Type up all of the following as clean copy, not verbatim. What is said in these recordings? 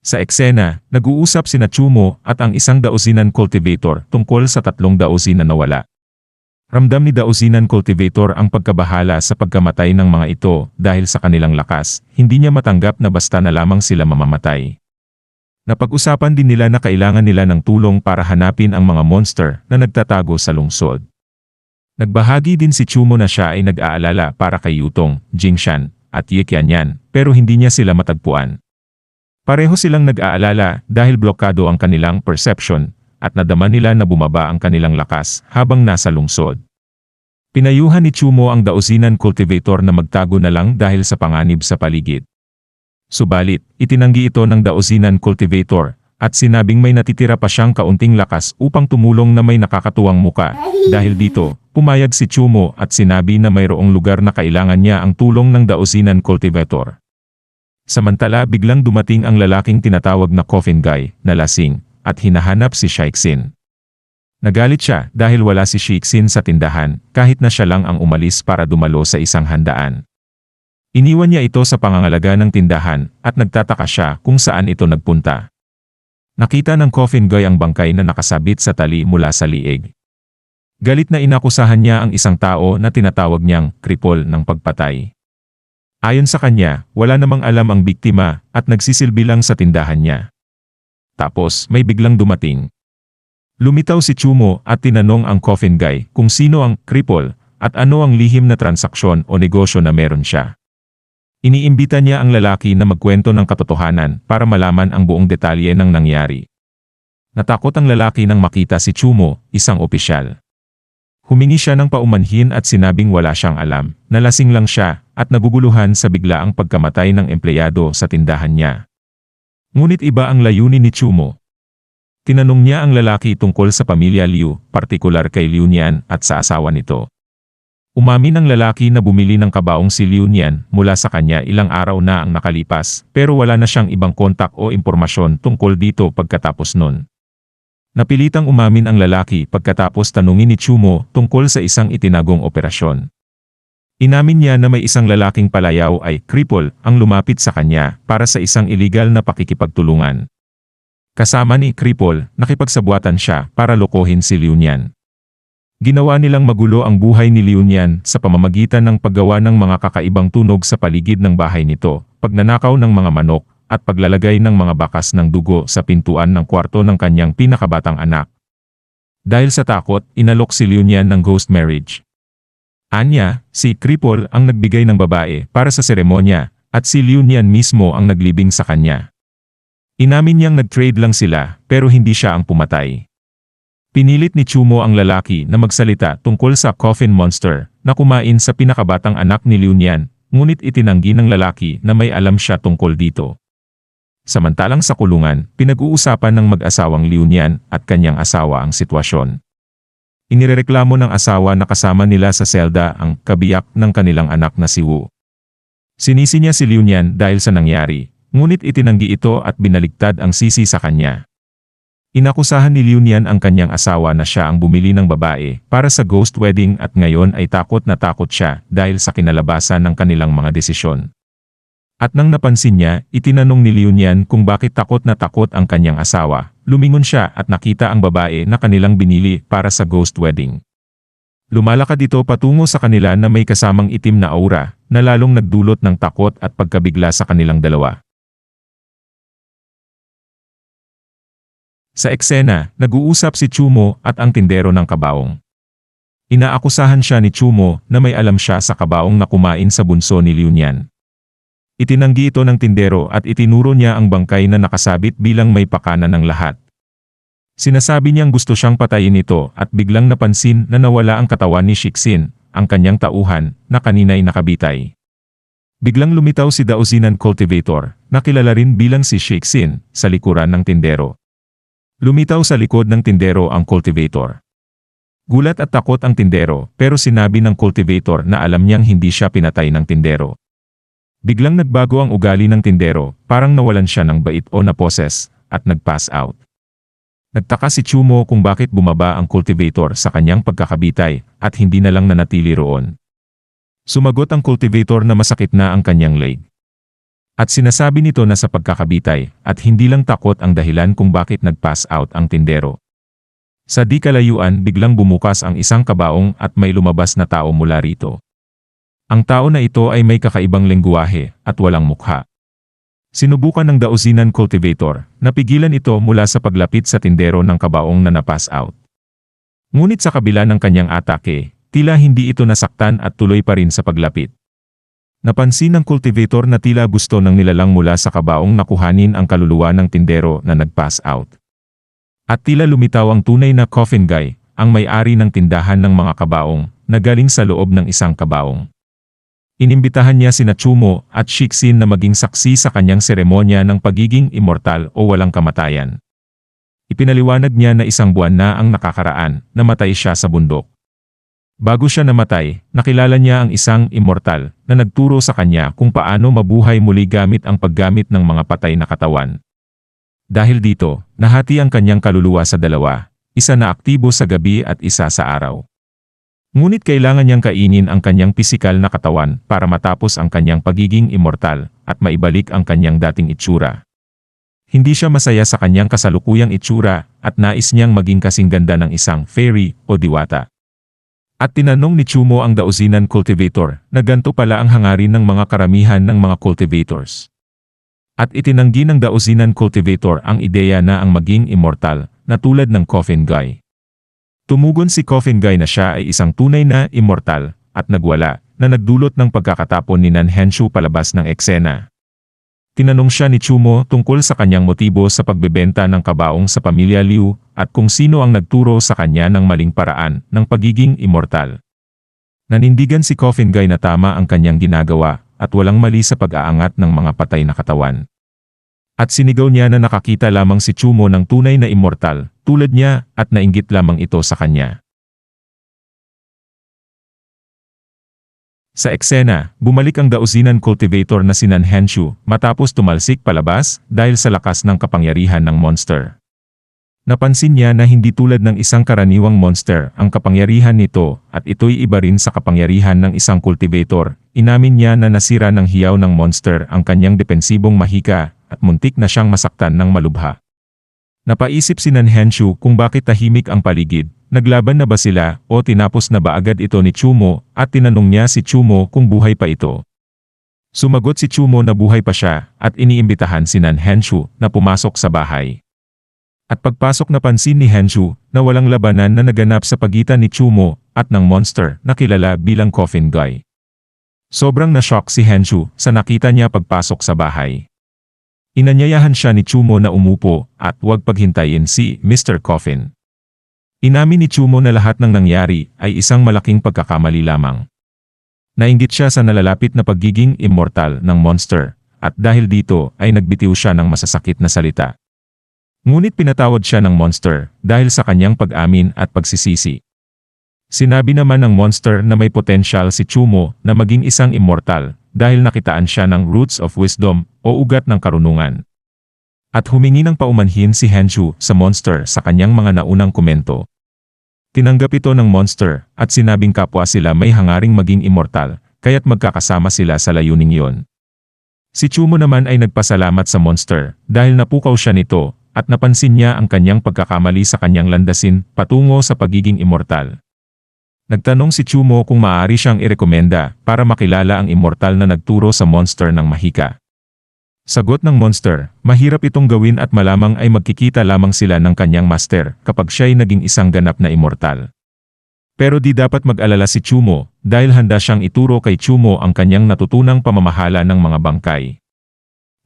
Sa eksena, nag-uusap sina Chumo at ang isang Daozinan cultivator tungkol sa 3 daozin na nawala. Ramdam ni Daozinan cultivator ang pagkabahala sa pagkamatay ng mga ito dahil sa kanilang lakas, hindi niya matanggap na basta na lamang sila mamamatay. Napag-usapan din nila na kailangan nila ng tulong para hanapin ang mga monster na nagtatago sa lungsod. Nagbahagi din si Chumo na siya ay nag-aalala para kay Yutong, Jingshan, at Yekianyan, pero hindi niya sila matagpuan. Pareho silang nag-aalala dahil blokado ang kanilang perception at nadama nila na bumaba ang kanilang lakas habang nasa lungsod. Pinayuhan ni Chumo ang Daozinan cultivator na magtago na lang dahil sa panganib sa paligid. Subalit, itinanggi ito ng Daozinan cultivator at sinabing may natitira pa siyang kaunting lakas upang tumulong na may nakakatuwang muka. Dahil dito, pumayag si Chumo at sinabi na mayroong lugar na kailangan niya ang tulong ng Daozinan cultivator. Samantala biglang dumating ang lalaking tinatawag na Coffin Guy, na lasing, at hinahanap si Shixin. Nagalit siya dahil wala si Shixin sa tindahan kahit na siya lang ang umalis para dumalo sa isang handaan. Iniwan niya ito sa pangangalaga ng tindahan at nagtataka siya kung saan ito nagpunta. Nakita ng Coffin Guy ang bangkay na nakasabit sa tali mula sa liig. Galit na inakusahan niya ang isang tao na tinatawag niyang kripol ng pagpatay. Ayon sa kanya, wala namang alam ang biktima at nagsisilbi lang sa tindahan niya. Tapos may biglang dumating. Lumitaw si Chumo at tinanong ang Coffin Guy kung sino ang kripol at ano ang lihim na transaksyon o negosyo na meron siya. Iniimbita niya ang lalaki na magkwento ng katotohanan para malaman ang buong detalye ng nangyari. Natakot ang lalaki nang makita si Chumo, isang opisyal. Humingi siya ng paumanhin at sinabing wala siyang alam, nalasing lang siya at naguguluhan sa biglaang pagkamatay ng empleyado sa tindahan niya. Ngunit iba ang layunin ni Chumo. Tinanong niya ang lalaki tungkol sa pamilya Liu, partikular kay Liu Nian at sa asawa nito. Umamin ang lalaki na bumili ng kabaong si Liu Nian mula sa kanya ilang araw na ang nakalipas pero wala na siyang ibang kontak o impormasyon tungkol dito pagkatapos nun. Napilitang umamin ang lalaki pagkatapos tanungin ni Chumo tungkol sa isang itinagong operasyon. Inamin niya na may isang lalaking palayaw ay kripol ang lumapit sa kanya para sa isang iligal na pakikipagtulungan. Kasama ni kripol, nakipagsabuatan siya para lokohin si Liu Nian. Ginawa nilang magulo ang buhay ni Liu Nian sa pamamagitan ng paggawa ng mga kakaibang tunog sa paligid ng bahay nito, pagnanakaw ng mga manok, at paglalagay ng mga bakas ng dugo sa pintuan ng kwarto ng kanyang pinakabatang anak. Dahil sa takot, inalok si Liu Nian ng ghost marriage. Anya, si kripol ang nagbigay ng babae para sa seremonya, at si Liu Nian mismo ang naglibing sa kanya. Inamin niyang nag-trade lang sila, pero hindi siya ang pumatay. Pinilit ni Chumo ang lalaki na magsalita tungkol sa coffin monster na kumain sa pinakabatang anak ni Liu Nian, ngunit itinanggi ng lalaki na may alam siya tungkol dito. Samantalang sa kulungan, pinag-uusapan ng mag-asawang Liu Nian at kanyang asawa ang sitwasyon. Inirereklamo ng asawa na kasama nila sa selda ang kabiyak ng kanilang anak na si Wu. Sinisi niya si Liu Nian dahil sa nangyari, ngunit itinanggi ito at binaligtad ang sisi sa kanya. Inakusahan ni Liu Nian ang kanyang asawa na siya ang bumili ng babae para sa ghost wedding at ngayon ay takot na takot siya dahil sa kinalabasan ng kanilang mga desisyon. At nang napansin niya, itinanong ni Liu Nian kung bakit takot na takot ang kanyang asawa. Lumingon siya at nakita ang babae na kanilang binili para sa ghost wedding. Lumalakad ito patungo sa kanila na may kasamang itim na aura, na lalong nagdulot ng takot at pagkabigla sa kanilang dalawa. Sa eksena, nag-uusap si Chumo at ang tindero ng kabaong. Inaakusahan siya ni Chumo na may alam siya sa kabaong na kumain sa bunso ni Liu Nian. Itinanggi ito ng tindero at itinuro niya ang bangkay na nakasabit bilang may pakana ng lahat. Sinasabi niyang gusto siyang patayin ito at biglang napansin na nawala ang katawan ni Shixin, ang kanyang tauhan, na kanina'y nakabitay. Biglang lumitaw si Daozinan cultivator, na kilala rin bilang si Shixin, sa likuran ng tindero. Lumitaw sa likod ng tindero ang cultivator. Gulat at takot ang tindero pero sinabi ng cultivator na alam niyang hindi siya pinatay ng tindero. Biglang nagbago ang ugali ng tindero, parang nawalan siya ng bait o naposes, at nag-pass out. Nagtaka si Chumo kung bakit bumaba ang cultivator sa kanyang pagkakabitay at hindi na lang nanatili roon. Sumagot ang cultivator na masakit na ang kanyang leg. At sinasabi nito na sa pagkakabitay, at hindi lang takot ang dahilan kung bakit nag-pass out ang tindero. Sa di kalayuan biglang bumukas ang isang kabaong at may lumabas na tao mula rito. Ang tao na ito ay may kakaibang lengguwahe at walang mukha. Sinubukan ng dausinan cultivator na pigilan ito mula sa paglapit sa tindero ng kabaong na na-pass out. Ngunit sa kabila ng kanyang atake, tila hindi ito nasaktan at tuloy pa rin sa paglapit. Napansin ng cultivator na tila gusto ng nilalang mula sa kabaong na kuhanin ang kaluluwa ng tindero na nag-pass out. At tila lumitaw ang tunay na coffin guy, ang may-ari ng tindahan ng mga kabaong, na galing sa loob ng isang kabaong. Inimbitahan niya sina Chumo at Shiksin na maging saksi sa kanyang seremonya ng pagiging immortal o walang kamatayan. Ipinaliwanag niya na 1 buwan na ang nakakaraan, namatay siya sa bundok. Bago siya namatay, nakilala niya ang isang immortal na nagturo sa kanya kung paano mabuhay muli gamit ang paggamit ng mga patay na katawan. Dahil dito, nahati ang kanyang kaluluwa sa dalawa, isa na aktibo sa gabi at isa sa araw. Ngunit kailangan niyang kainin ang kanyang pisikal na katawan para matapos ang kanyang pagiging immortal at maibalik ang kanyang dating itsura. Hindi siya masaya sa kanyang kasalukuyang itsura at nais niyang maging kasing ganda ng isang fairy o diwata. At tinanong ni Chumo ang dausinan cultivator na ganito pala ang hangarin ng mga karamihan ng mga cultivators. At itinanggi ng dausinan cultivator ang ideya na ang maging immortal na tulad ng coffin guy. Tumugon si coffin guy na siya ay isang tunay na immortal at nagwala na nagdulot ng pagkakatapon ni Nan Henshu palabas ng eksena. Tinanong siya ni Chumo tungkol sa kanyang motibo sa pagbebenta ng kabaong sa pamilya Liu at kung sino ang nagturo sa kanya ng maling paraan ng pagiging immortal. Nanindigan si coffin guy na tama ang kanyang ginagawa at walang mali sa pag-aangat ng mga patay na katawan. At sinigaw niya na nakakita lamang si Chumo ng tunay na immortal tulad niya at nainggit lamang ito sa kanya. Sa eksena, bumalik ang dausinan cultivator na si Nan Henshu matapos tumalsik palabas dahil sa lakas ng kapangyarihan ng monster. Napansin niya na hindi tulad ng isang karaniwang monster ang kapangyarihan nito at ito'y iba rin sa kapangyarihan ng isang cultivator. Inamin niya na nasira ng hiyaw ng monster ang kanyang depensibong mahika at muntik na siyang masaktan ng malubha. Napaisip si Nan Henshu kung bakit tahimik ang paligid. Naglaban na ba sila o tinapos na ba agad ito ni Chumo at tinanong niya si Chumo kung buhay pa ito. Sumagot si Chumo na buhay pa siya at iniimbitahan si Nan Henshu na pumasok sa bahay. At pagpasok napansin ni Henshu na walang labanan na naganap sa pagitan ni Chumo at ng monster na kilala bilang coffin guy. Sobrang na-shock si Henshu sa nakita niya pagpasok sa bahay. Inanyayahan siya ni Chumo na umupo at huwag paghintayin si Mr. Coffin. Inamin ni Chumo na lahat ng nangyari ay isang malaking pagkakamali lamang. Nainggit siya sa nalalapit na pagiging immortal ng monster, at dahil dito ay nagbitiw siya ng masasakit na salita. Ngunit pinatawad siya ng monster dahil sa kanyang pag-amin at pagsisisi. Sinabi naman ng monster na may potensyal si Chumo na maging isang immortal dahil nakitaan siya ng roots of wisdom o ugat ng karunungan. At humingi ng paumanhin si Henshu sa monster sa kanyang mga naunang komento. Tinanggap ito ng monster at sinabing kapwa sila may hangaring maging immortal, kaya't magkakasama sila sa layuning iyon. Si Chumo naman ay nagpasalamat sa monster dahil napukaw siya nito at napansin niya ang kanyang pagkakamali sa kanyang landasin patungo sa pagiging immortal. Nagtanong si Chumo kung maaari siyang irekomenda para makilala ang immortal na nagturo sa monster ng mahika. Sagot ng monster, mahirap itong gawin at malamang ay magkikita lamang sila ng kanyang master kapag siya'y naging isang ganap na immortal. Pero di dapat mag-alala si Chumo dahil handa siyang ituro kay Chumo ang kanyang natutunang pamamahala ng mga bangkay.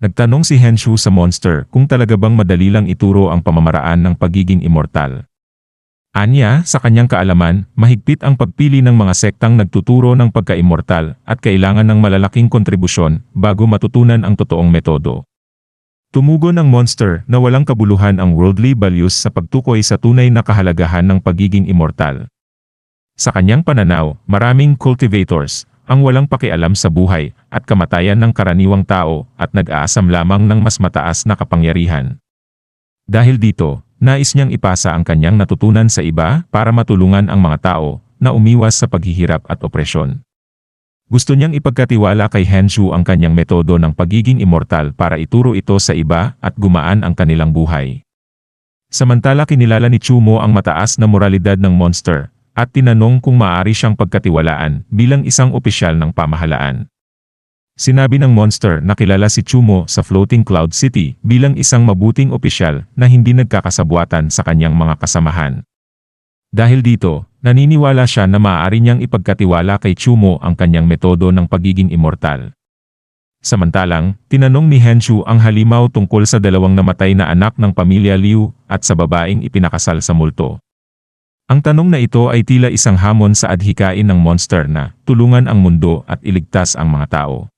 Nagtanong si Henshu sa monster kung talaga bang madali lang ituro ang pamamaraan ng pagiging immortal. Anya, sa kanyang kaalaman, mahigpit ang pagpili ng mga sektang nagtuturo ng pagka-immortal at kailangan ng malalaking kontribusyon bago matutunan ang totoong metodo. Tumugon ang monster na walang kabuluhan ang worldly values sa pagtukoy sa tunay na kahalagahan ng pagiging immortal. Sa kanyang pananaw, maraming cultivators ang walang pakialam sa buhay at kamatayan ng karaniwang tao at nag-aasam lamang ng mas mataas na kapangyarihan. Dahil dito, nais niyang ipasa ang kanyang natutunan sa iba para matulungan ang mga tao na umiwas sa paghihirap at opresyon. Gusto niyang ipagkatiwala kay Henshu ang kanyang metodo ng pagiging immortal para ituro ito sa iba at gumaan ang kanilang buhay. Samantala kinilala ni Chumo ang mataas na moralidad ng monster, at tinanong kung maaari siyang pagkatiwalaan bilang isang opisyal ng pamahalaan. Sinabi ng monster na kilala si Chumo sa Floating Cloud City bilang isang mabuting opisyal na hindi nagkakasabwatan sa kanyang mga kasamahan. Dahil dito, naniniwala siya na maaari niyang ipagkatiwala kay Chumo ang kanyang metodo ng pagiging immortal. Samantalang, tinanong ni Henshu ang halimaw tungkol sa dalawang namatay na anak ng pamilya Liu at sa babaeng ipinakasal sa multo. Ang tanong na ito ay tila isang hamon sa adhikain ng monster na tulungan ang mundo at iligtas ang mga tao.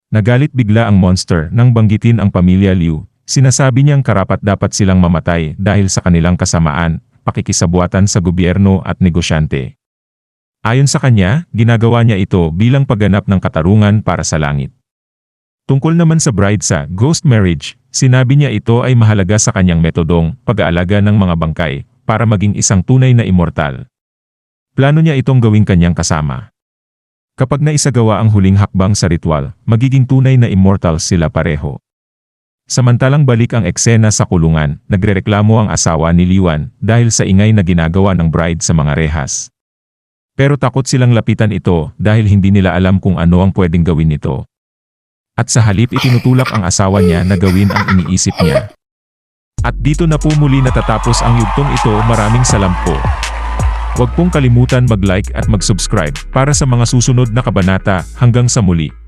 Nagalit bigla ang monster nang banggitin ang pamilya Liu. Sinasabi niyang karapat-dapat silang mamatay dahil sa kanilang kasamaan, pakikisabuatan sa gobyerno at negosyante. Ayon sa kanya, ginagawa niya ito bilang pagganap ng katarungan para sa langit. Tungkol naman sa bride sa ghost marriage, sinabi niya ito ay mahalaga sa kanyang metodong pag-aalaga ng mga bangkay para maging isang tunay na immortal. Plano niya itong gawing kanyang kasama. Kapag naisagawa ang huling hakbang sa ritual, magiging tunay na immortal sila pareho. Samantalang balik ang eksena sa kulungan, nagrereklamo ang asawa ni Liwan dahil sa ingay na ginagawa ng bride sa mga rehas. Pero takot silang lapitan ito dahil hindi nila alam kung ano ang pwedeng gawin nito. At sa halip itinutulak ang asawa niya na gawin ang iniisip niya. At dito na po muli natatapos ang yugtong ito. Maraming salamat po. Huwag pong kalimutan mag-like at mag-subscribe para sa mga susunod na kabanata. Hanggang sa muli.